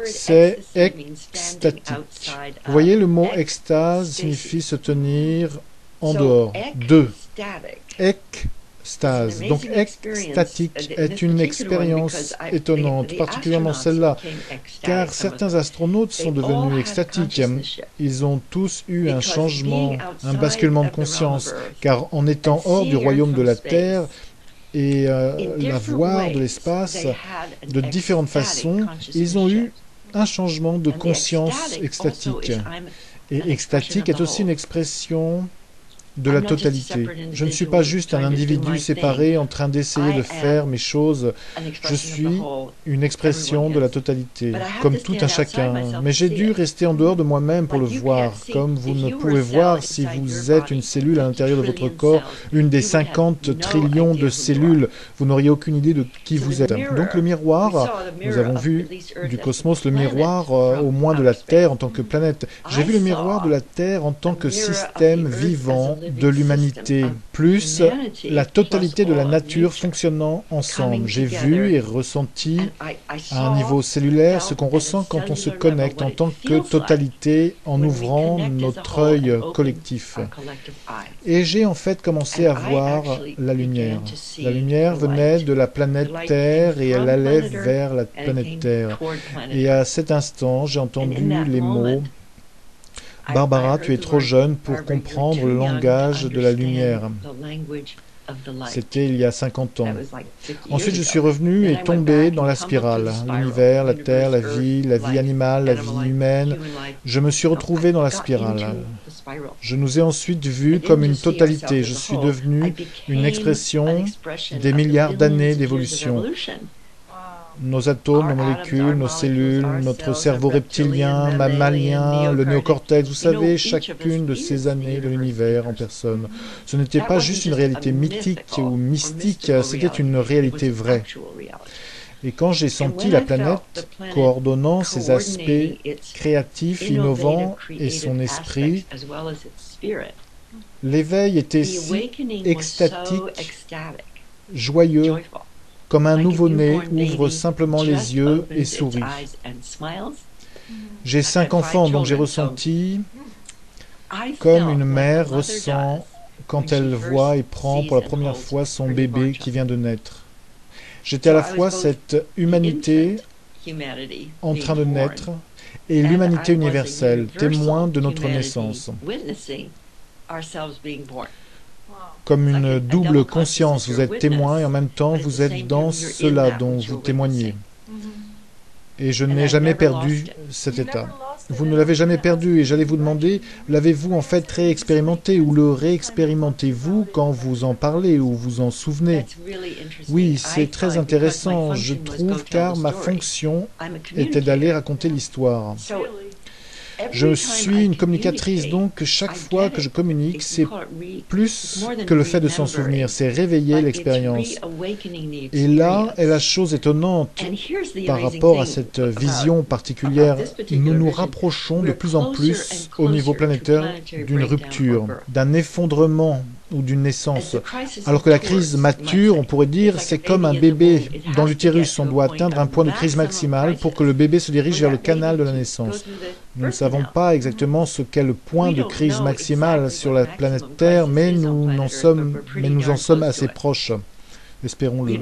c'est extatique. Vous voyez, le mot extase signifie se tenir en dehors, de, extase. Donc extatique est une expérience étonnante, particulièrement celle-là, car certains astronautes sont devenus extatiques. Ils ont tous eu un changement, un basculement de conscience, car en étant hors du royaume de la Terre, et la voir de l'espace de différentes façons, ils ont eu un changement de conscience extatique. Et extatique est aussi une expression de la totalité. Je ne suis pas juste un individu séparé en train d'essayer de faire mes choses. Je suis une expression de la totalité, comme tout un chacun. Mais j'ai dû rester en dehors de moi-même pour le voir, comme vous ne pouvez voir si vous êtes une cellule à l'intérieur de votre corps, une des 50 trillions de cellules. Vous n'auriez aucune idée de qui vous êtes. Donc le miroir, nous avons vu du cosmos le miroir au moins de la Terre en tant que planète. J'ai vu le miroir de la Terre en tant que système vivant de l'humanité, plus la totalité de la nature fonctionnant ensemble. J'ai vu et ressenti à un niveau cellulaire ce qu'on ressent quand on se connecte en tant que totalité en ouvrant notre œil collectif. Et j'ai en fait commencé à voir la lumière. La lumière venait de la planète Terre et elle allait vers la planète Terre. Et à cet instant, j'ai entendu les mots « Barbara, tu es trop jeune pour comprendre le langage de la lumière ». C'était il y a 50 ans. Ensuite, je suis revenu et tombé dans la spirale. L'univers, la Terre, la vie animale, la vie humaine. Je me suis retrouvé dans la spirale. Je nous ai ensuite vus comme une totalité. Je suis devenu une expression des milliards d'années d'évolution. Nos atomes, nos molécules, nos cellules, notre cerveau reptilien, mammalien, le néocortex, vous savez, chacune de ces années de l'univers en personne. Ce n'était pas juste une réalité mythique ou mystique, c'était une réalité vraie. Et quand j'ai senti la planète coordonnant ses aspects créatifs, innovants et son esprit, l'éveil était si extatique, joyeux, comme un nouveau-né ouvre simplement les yeux et sourit. J'ai 5 enfants, donc j'ai ressenti comme une mère ressent quand elle voit et prend pour la première fois son bébé qui vient de naître. J'étais à la fois cette humanité en train de naître et l'humanité universelle, témoin de notre naissance. Comme une double conscience, vous êtes témoin et en même temps vous êtes dans cela dont vous témoignez. Et je n'ai jamais perdu cet état. Vous ne l'avez jamais perdu et j'allais vous demander, l'avez-vous en fait réexpérimenté ou le réexpérimentez-vous quand vous en parlez ou vous en souvenez? Oui, c'est très intéressant, je trouve, car ma fonction était d'aller raconter l'histoire. Je suis une communicatrice, donc chaque fois que je communique, c'est plus que le fait de s'en souvenir, c'est réveiller l'expérience. Et là est la chose étonnante par rapport à cette vision particulière. Nous nous rapprochons de plus en plus au niveau planétaire d'une rupture, d'un effondrement ou d'une naissance. Alors que la crise mature, on pourrait dire, c'est comme un bébé dans l'utérus. On doit atteindre un point de crise maximale pour que le bébé se dirige vers le canal de la naissance. Nous ne savons pas exactement ce qu'est le point de crise maximale sur la planète Terre, mais nous en sommes assez proches. Espérons-le.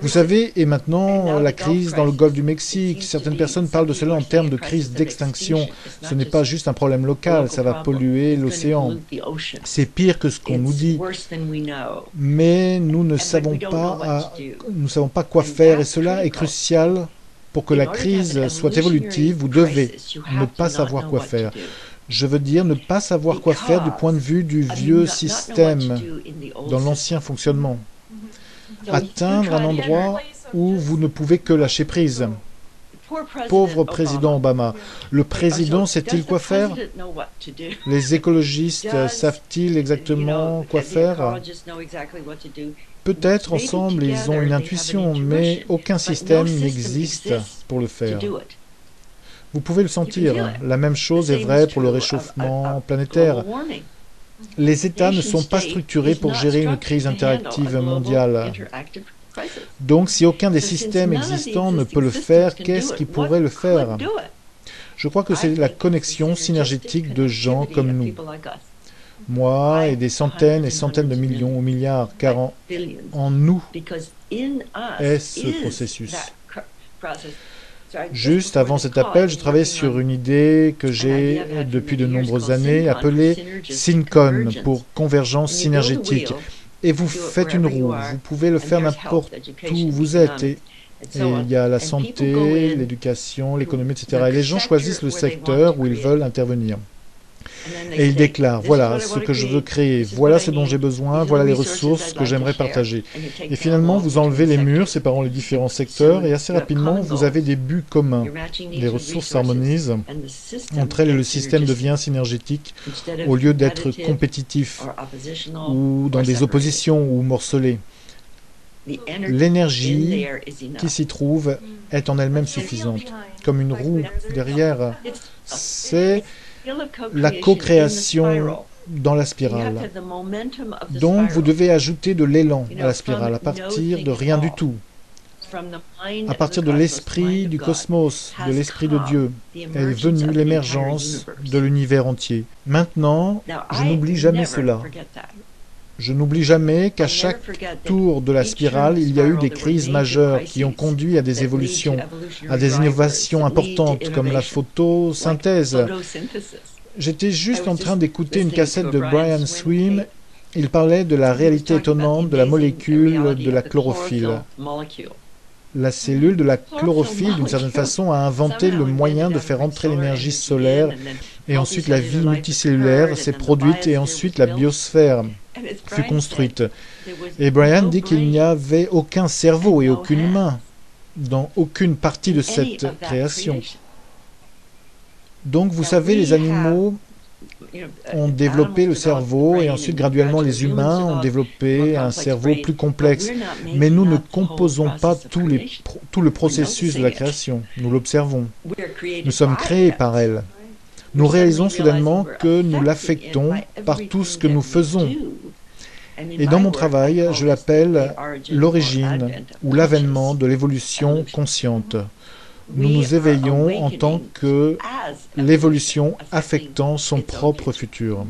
Vous savez, et maintenant, la crise dans le golfe du Mexique, certaines personnes parlent de cela en termes de crise d'extinction. Ce n'est pas juste un problème local, ça va polluer l'océan. C'est pire que ce qu'on nous dit. Mais nous ne savons pas quoi faire, et cela est crucial. Pour que la crise soit évolutive, vous devez ne pas savoir quoi faire. Je veux dire ne pas savoir quoi faire du point de vue du vieux système, dans l'ancien fonctionnement. Atteindre un endroit où vous ne pouvez que lâcher prise. Pauvre président Obama. Le président sait-il quoi faire? Les écologistes savent-ils exactement quoi faire? Peut-être ensemble ils ont une intuition, mais aucun système n'existe pour le faire. Vous pouvez le sentir. La même chose est vraie pour le réchauffement planétaire. Les États ne sont pas structurés pour gérer une crise interactive mondiale. Donc, si aucun des systèmes existants ne peut le faire, qu'est-ce qui pourrait le faire? Je crois que c'est la connexion synergétique de gens comme nous. Moi et des centaines et centaines de millions ou milliards, car en nous est ce processus. Juste avant cet appel, je travaillais sur une idée que j'ai depuis de nombreuses années, appelée SYNCON, pour convergence synergétique. Et vous faites une roue, vous pouvez le faire n'importe où vous êtes. Et il y a la santé, l'éducation, l'économie, etc. Et les gens choisissent le secteur où ils veulent intervenir. Et ils déclarent, voilà ce que je veux créer, voilà ce dont j'ai besoin, voilà les ressources que j'aimerais partager. Et finalement, vous enlevez les murs séparant les différents secteurs et assez rapidement, vous avez des buts communs. Les ressources s'harmonisent entre elles et le système devient synergétique au lieu d'être compétitif ou dans des oppositions ou morcelé. L'énergie qui s'y trouve est en elle-même suffisante. Comme une roue derrière, c'est la co-création dans la spirale. Donc, vous devez ajouter de l'élan à la spirale à partir de rien du tout. À partir de l'esprit du cosmos, de l'esprit de Dieu, est venue l'émergence de l'univers entier. Maintenant, je n'oublie jamais cela. Je n'oublie jamais qu'à chaque tour de la spirale, il y a eu des crises majeures qui ont conduit à des évolutions, à des innovations importantes comme la photosynthèse. J'étais juste en train d'écouter une cassette de Brian Swimme. Il parlait de la réalité étonnante de la molécule de la chlorophylle. La cellule de la chlorophylle, d'une certaine façon, a inventé le moyen de faire entrer l'énergie solaire et ensuite la vie multicellulaire s'est produite et ensuite la biosphère fut construite. Et Brian dit qu'il n'y avait aucun cerveau et aucune main dans aucune partie de cette création. Donc vous savez, les animaux ont développé le cerveau et ensuite graduellement les humains ont développé un cerveau plus complexe. Mais nous ne composons pas tout le processus de la création, nous l'observons. Nous sommes créés par elle. Nous réalisons soudainement que nous l'affectons par tout ce que nous faisons. Et dans mon travail, je l'appelle l'origine ou l'avènement de l'évolution consciente. Nous nous éveillons en tant que l'évolution affectant son propre futur.